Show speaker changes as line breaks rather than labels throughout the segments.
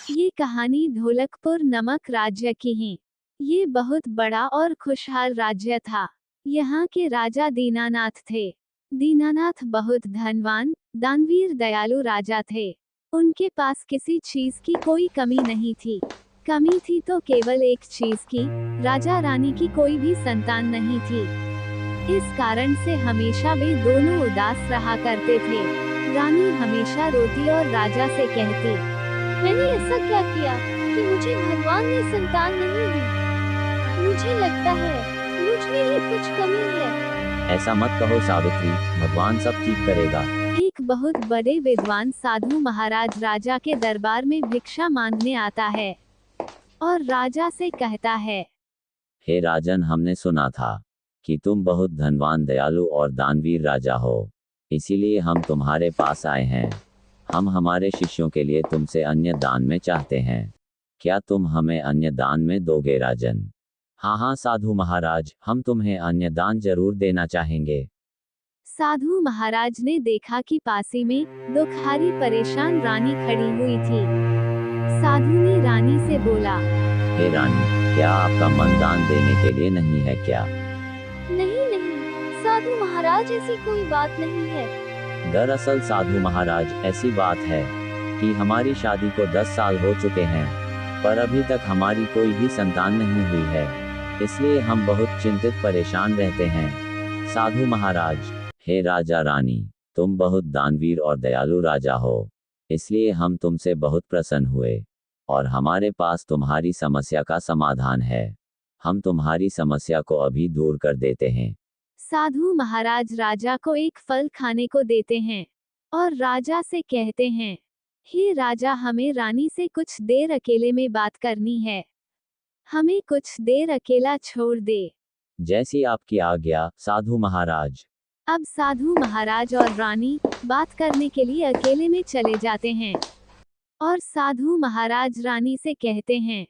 ये कहानी ढोलकपुर नमक राज्य की है। ये बहुत बड़ा और खुशहाल राज्य था। यहाँ के राजा दीनानाथ थे। दीनानाथ बहुत धनवान, दानवीर दयालु राजा थे। उनके पास किसी चीज की कोई कमी नहीं थी। कमी थी तो केवल एक चीज की, राजा रानी की कोई भी संतान नहीं थी। इस कारण से हमेशा वे दोनों उदास रहा करते थे। रानी हमेशा रोती और राजा से कहती, मैंने ऐसा क्या किया कि मुझे भगवान ने संतान नहीं दी? मुझे लगता है मुझ में ही कुछ कमी है।
ऐसा मत कहो सावित्री, भगवान सब ठीक करेगा।
एक बहुत बड़े विद्वान साधु महाराज राजा के दरबार में भिक्षा मांगने आता है और राजा से कहता है,
हे राजन, हमने सुना था कि तुम बहुत धनवान, दयालु और दानवीर राजा हो। इसीलिए हम तुम्हारे पास आए हैं। हम हमारे शिष्यों के लिए तुमसे अन्य दान में चाहते हैं। क्या तुम हमें अन्य दान में दोगे राजन? हाँ हाँ साधु महाराज, हम तुम्हें अन्य दान जरूर देना चाहेंगे।
साधु महाराज ने देखा कि पासी में दुखहारी परेशान रानी खड़ी हुई थी। साधु ने रानी से बोला,
हे रानी, क्या आपका मन दान देने के लिए नहीं है क्या?
नहीं नहीं साधु महाराज, ऐसी कोई बात नहीं है।
दरअसल साधु महाराज, ऐसी बात है कि हमारी शादी को 10 साल हो चुके हैं, पर अभी तक हमारी कोई भी संतान नहीं हुई है। इसलिए हम बहुत चिंतित परेशान रहते हैं। साधु महाराज, हे राजा रानी, तुम बहुत दानवीर और दयालु राजा हो, इसलिए हम तुमसे बहुत प्रसन्न हुए और हमारे पास तुम्हारी समस्या का समाधान है। हम तुम्हारी समस्या को अभी दूर कर देते हैं।
साधु महाराज राजा को एक फल खाने को देते हैं और राजा से कहते हैं, हे राजा, हमें रानी से कुछ देर अकेले में बात करनी है। हमें कुछ देर अकेला छोड़ दे।
जैसी आपकी आज्ञा साधु महाराज।
अब साधु महाराज और रानी बात करने के लिए अकेले में चले जाते हैं और साधु महाराज रानी से कहते हैं,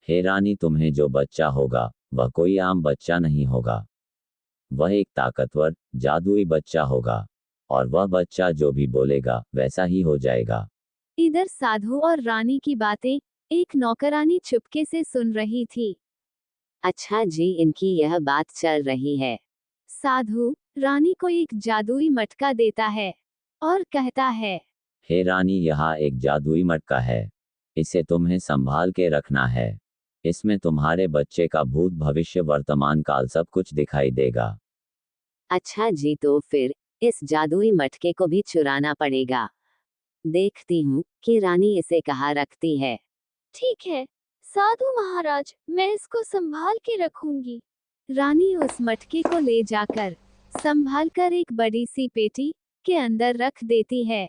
हे रानी, तुम्हें जो बच्चा होगा वह कोई आम बच्चा नहीं होगा। वह एक ताकतवर, जादुई बच्चा होगा और वह बच्चा जो भी बोलेगा वैसा ही हो जाएगा।
इधर साधु और रानी की बातें एक नौकरानी चुपके से सुन रही थी। अच्छा जी, इनकी यह बात चल रही है। साधु रानी को एक जादुई मटका देता है और कहता है,
हे रानी, यहाँ एक जादुई मटका है। इसे तुम्हें संभाल के रखना है। इसमें तुम्हारे बच्चे का भूत, भविष्य, वर्तमान काल सब कुछ दिखाई देगा।
अच्छा जी, तो फिर इस जादुई मटके को भी चुराना पड़ेगा। देखती हूँ कि रानी इसे कहाँ रखती है। ठीक है साधु महाराज, मैं इसको संभाल के रखूंगी। रानी उस मटके को ले जाकर संभाल कर एक बड़ी सी पेटी के अंदर रख देती है।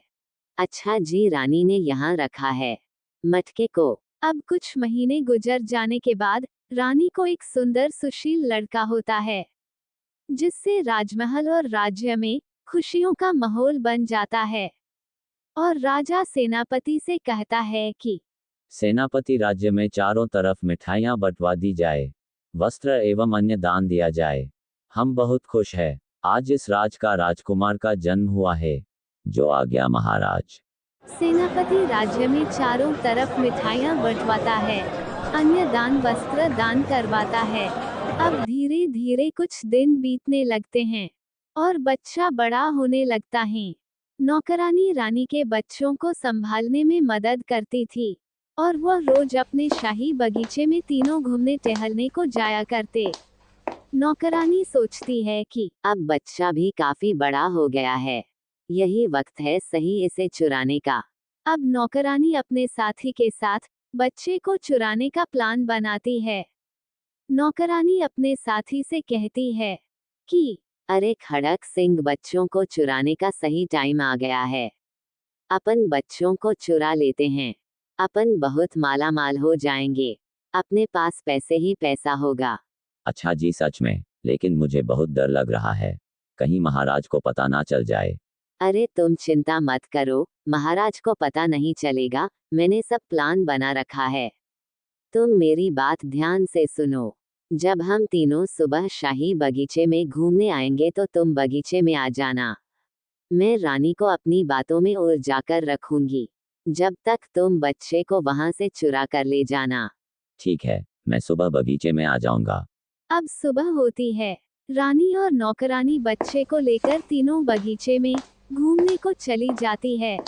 अच्छा जी, रानी ने यहाँ रखा है मटके को। अब कुछ महीने गुजर जाने के बाद रानी को एक सुंदर सुशील लड़का होता है, जिससे राजमहल और राज्य में खुशियों का माहौल बन जाता है। और राजा सेनापति से कहता है कि
सेनापति, राज्य में चारों तरफ मिठाइयाँ बंटवा दी जाए, वस्त्र एवं अन्य दान दिया जाए। हम बहुत खुश हैं। आज इस राज का राजकुमार का जन्म हुआ है। जो आज्ञा महाराज।
सेनापति राज्य में चारों तरफ मिठाइयाँ बंटवाता है, अन्य दान, वस्त्र दान करवाता है। अब धीरे धीरे कुछ दिन बीतने लगते हैं और बच्चा बड़ा होने लगता है। नौकरानी रानी के बच्चों को संभालने में मदद करती थी और वह रोज अपने शाही बगीचे में तीनों घूमने टहलने को जाया करते। नौकरानी सोचती है कि अब बच्चा भी काफी बड़ा हो गया है, यही वक्त है सही इसे चुराने का। अब नौकरानी अपने साथी के साथ बच्चे को चुराने का प्लान बनाती है। नौकरानी अपने साथी से कहती है कि अरे खड़क सिंह, बच्चों को चुराने का सही टाइम आ गया है। अपन बच्चों को चुरा लेते हैं, अपन बहुत माला माल हो जाएंगे, अपने पास पैसे ही पैसा होगा।
अच्छा जी, सच में, लेकिन मुझे बहुत डर लग रहा है, कहीं महाराज को पता ना चल जाए।
अरे तुम चिंता मत करो, महाराज को पता नहीं चलेगा। मैंने सब प्लान बना रखा है। तुम मेरी बात ध्यान से सुनो। जब हम तीनों सुबह शाही बगीचे में घूमने आएंगे तो तुम बगीचे में आ जाना। मैं रानी को अपनी बातों में उलझाकर रखूंगी।
जब तक तुम बच्चे को वहां से चुरा कर ले जाना।
ठीक है, मैं सुबह बगीचे में आ जाऊंगा।
अब सुबह होती है। रानी और नौकरानी बच्चे को लेकर तीनों बगीचे में घूमने को चली जाती है।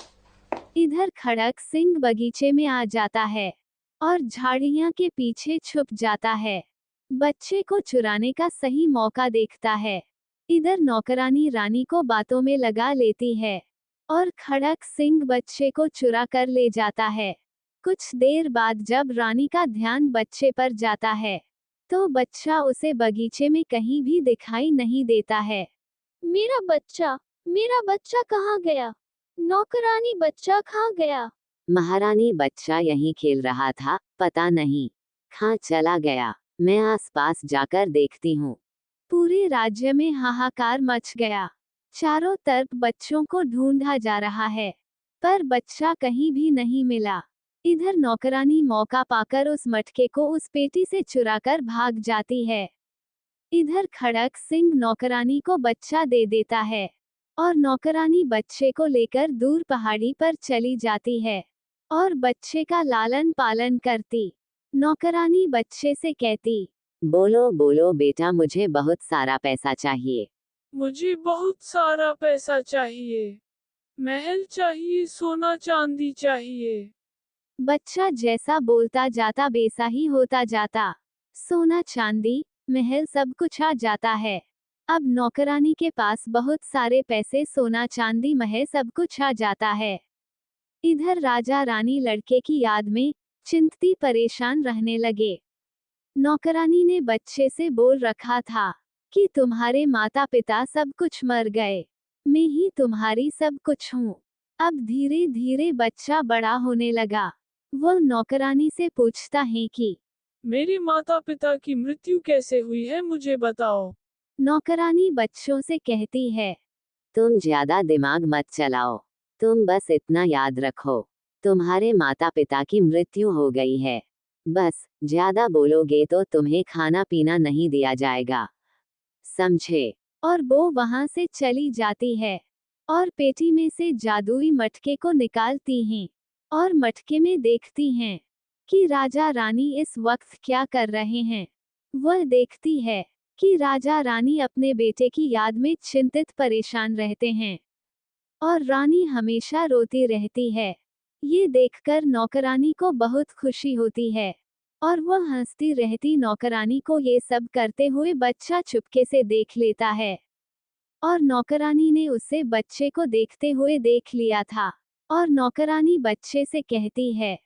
इधर खड़क सिंह बगीचे में आ जाता है और झाड़ियां के पीछे छुप जाता है। बच्चे को चुराने का सही मौका देखता है। इधर नौकरानी रानी को बातों में लगा लेती है और खड़क सिंह बच्चे को चुरा कर ले जाता है। कुछ देर बाद जब रानी का ध्यान बच्चे पर जाता है तो बच्चा उसे बगीचे में कहीं भी दिखाई नहीं देता है। मेरा बच्चा कहाँ गया? नौकरानी, बच्चा कहाँ गया?
महारानी, बच्चा यहीं खेल रहा था, पता नहीं कहाँ चला गया। मैं आसपास जाकर देखती हूँ।
पूरे राज्य में हाहाकार मच गया। चारों तरफ बच्चों को ढूंढा जा रहा है, पर बच्चा कहीं भी नहीं मिला। इधर नौकरानी मौका पाकर उस मटके को उस पेटी से चुराकर भाग जाती है। इधर खड़क सिंह नौकरानी को बच्चा दे देता है और नौकरानी बच्चे को लेकर दूर पहाड़ी पर चली जाती है और बच्चे का लालन पालन करती। नौकरानी बच्चे से कहती,
बोलो बोलो बेटा, मुझे बहुत सारा पैसा चाहिए।
मुझे बहुत सारा पैसा चाहिए। महल चाहिए, सोना चांदी चाहिए।
बच्चा जैसा बोलता जाता वैसा ही होता जाता। सोना चांदी महल सब कुछ आ जाता है। अब नौकरानी के पास बहुत सारे पैसे, सोना चांदी महल सब कुछ आ जाता है। इधर राजा रानी लड़के की याद में चिंतती परेशान रहने लगे। नौकरानी ने बच्चे से बोल रखा था कि तुम्हारे माता पिता सब कुछ मर गए, मैं ही तुम्हारी सब कुछ हूँ। अब धीरे धीरे बच्चा बड़ा होने लगा। वह नौकरानी से पूछता है कि
मेरे माता पिता की मृत्यु कैसे हुई है, मुझे बताओ।
नौकरानी बच्चों से कहती है,
तुम ज्यादा दिमाग मत चलाओ, तुम बस इतना याद रखो, तुम्हारे माता पिता की मृत्यु हो गई है। बस ज्यादा बोलोगे तो तुम्हें खाना पीना नहीं दिया जाएगा, समझे?
और वो वहां से चली जाती है और पेटी में से जादुई मटके को निकालती हैं और मटके में देखती हैं कि राजा रानी इस वक्त क्या कर रहे हैं। वह देखती है कि राजा रानी अपने बेटे की याद में चिंतित परेशान रहते हैं और रानी हमेशा रोती रहती है। ये देखकर नौकरानी को बहुत खुशी होती है और वह हंसती रहती नौकरानी को ये सब करते हुए बच्चा चुपके से देख लेता है और नौकरानी ने उसे बच्चे को देखते हुए देख लिया था और नौकरानी बच्चे से कहती है,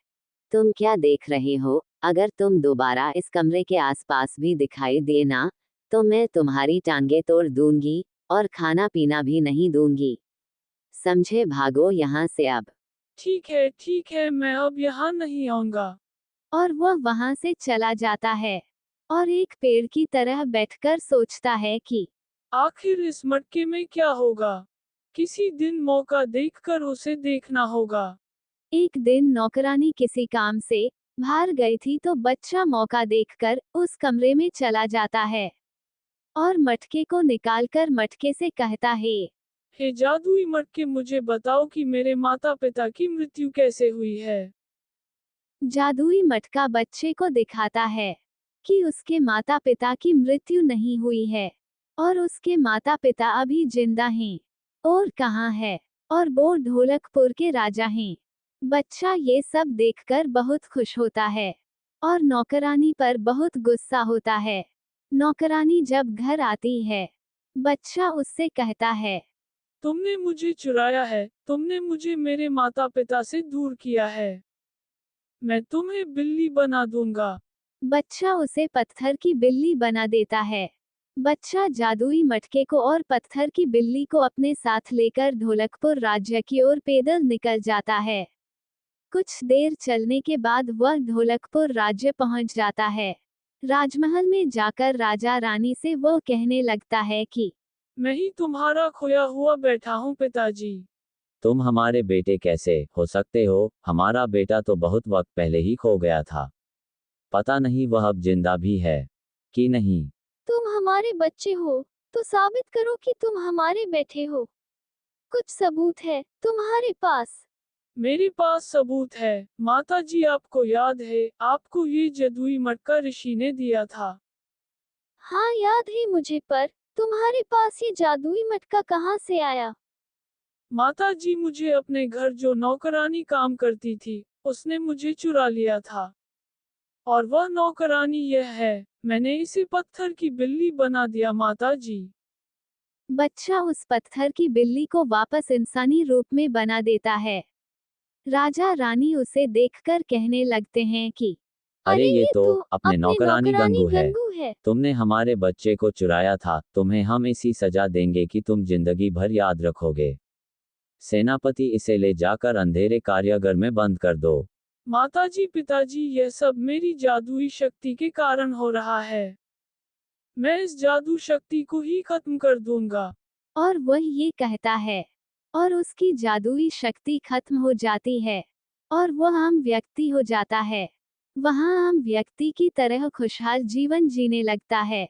तुम क्या देख रहे हो? अगर तुम दोबारा इस कमरे के आसपास भी दिखाई दिए ना, तो मैं तुम्हारी टांगे तोड़ दूंगी और खाना पीना भी नहीं दूंगी, समझे? भागो यहाँ से अब।
ठीक है, मैं अब यहाँ नहीं आऊंगा।
और वह वहां से चला जाता है और एक पेड़ की तरह बैठकर सोचता है कि
आखिर इस मटके में क्या होगा? किसी दिन मौका देखकर उसे देखना होगा।
एक दिन नौकरानी किसी काम से बाहर गई थी तो बच्चा मौका देखकर उस कमरे में चला जाता है और मटके को निकालकर मटके से कहता है,
हे जादुई मटके, मुझे बताओ कि मेरे माता पिता की मृत्यु कैसे हुई है।
जादुई मटका बच्चे को दिखाता है कि उसके माता पिता की मृत्यु नहीं हुई है और उसके माता पिता अभी जिंदा हैं। और कहाँ है? और वो ढोलकपुर के राजा हैं। बच्चा ये सब देखकर बहुत खुश होता है और नौकरानी पर बहुत गुस्सा होता है। नौकरानी जब घर आती है, बच्चा उससे कहता है,
तुमने मुझे चुराया है, तुमने मुझे मेरे माता पिता से दूर किया है। मैं तुम्हें बिल्ली बना दूंगा।
बच्चा उसे पत्थर की बिल्ली बना देता है। बच्चा जादुई मटके को और पत्थर की बिल्ली को अपने साथ लेकर ढोलकपुर राज्य की ओर पैदल निकल जाता है। कुछ देर चलने के बाद वह ढोलकपुर राज्य पहुंच जाता है। राजमहल में जाकर राजा रानी से वो कहने लगता है कि
मैं ही तुम्हारा खोया हुआ बैठा हूँ पिताजी।
तुम हमारे बेटे कैसे हो सकते हो? हमारा बेटा तो बहुत वक्त पहले ही खो गया था। पता नहीं वह अब जिंदा भी है कि नहीं।
तुम हमारे बच्चे हो तो साबित करो कि तुम हमारे बेटे हो। कुछ सबूत है तुम्हारे पास?
मेरे पास सबूत है। माता जी, आपको याद है, आपको ये जादुई मटका ऋषि ने दिया था।
हाँ याद है मुझे, पर तुम्हारे पास ये जादुई मटका कहाँ से आया?
माता जी, मुझे अपने घर जो नौकरानी काम करती थी, उसने मुझे चुरा लिया था। और वह नौकरानी यह है, मैंने इसे पत्थर की बिल्ली बना दिया माता जी।
बच्चा उस पत्थर की बिल्ली को वापस इंसानी रूप में बना देता है। राजा रानी उसे देखकर कहने लगते हैं कि
अरे ये तो अपने
अपने
नौकरानी गंगू है।
गंगू है।
तुमने हमारे बच्चे को चुराया था, तुम्हें हम ऐसी सजा देंगे कि तुम जिंदगी भर याद रखोगे। सेनापति, इसे ले जाकर अंधेरे कारागार में बंद कर दो।
माताजी, पिताजी, यह सब मेरी जादुई शक्ति के कारण हो रहा है। मैं इस जादू शक्ति को ही खत्म कर दूंगा।
और वह ये कहता है, और उसकी जादुई शक्ति खत्म हो जाती है, और वह आम व्यक्ति हो जाता है। वहाँ आम व्यक्ति की तरह खुशहाल जीवन जीने लगता है।